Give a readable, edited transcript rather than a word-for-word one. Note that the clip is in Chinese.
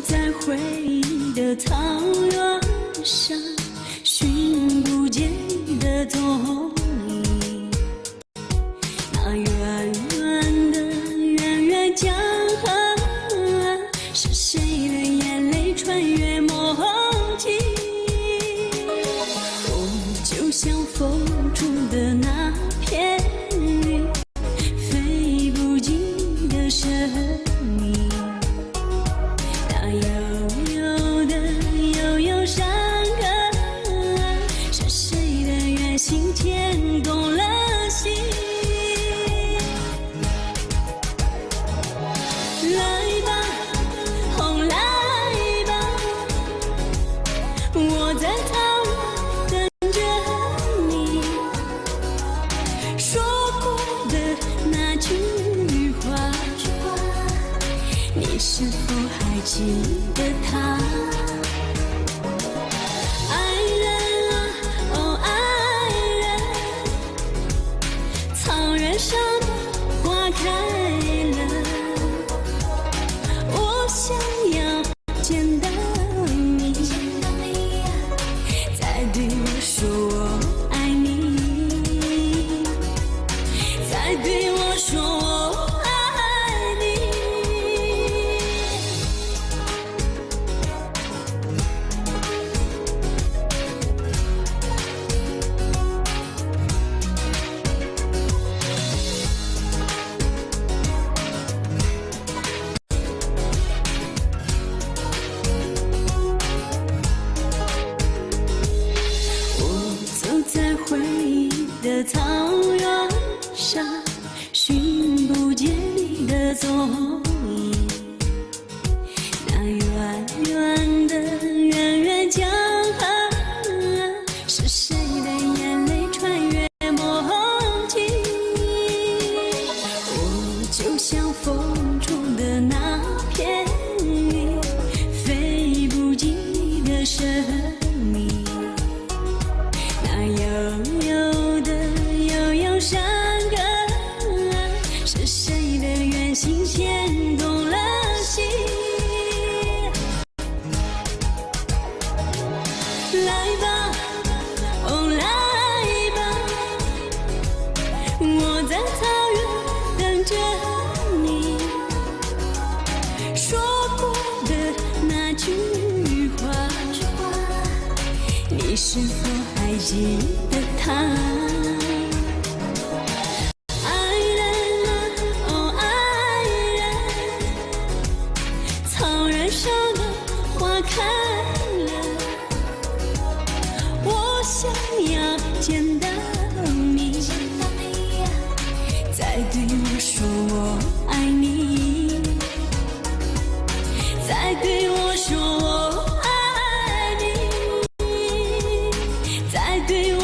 在回忆的草原上，寻不见你的踪影。那远远的远远江河，是谁的眼泪穿越梦境？我就像风中的那片云，飞不尽的生命。那悠悠的悠悠山河，是谁的远行牵动了心？来吧，哦来吧，我在草原等着你说过的那句话，你是否还记得它？爱人啊，哦爱人，草原上的花开了，我想要见到你，再对我说我爱你，再对我说我爱你。我走在回忆的草原上，寻不见你的踪影。那远远的远远江河，是谁的眼泪穿越梦境？我就像风中的那片云，飞不尽你的生命。那悠悠的悠悠山河，是谁的远行牵动了心？来吧，哦来吧，我在草原等着你说过的那句话，你是否还记得它？爱人啊，哦爱人，草原上的花开了，我想要见到你，再对我说我爱你，再对我说我爱你，再对我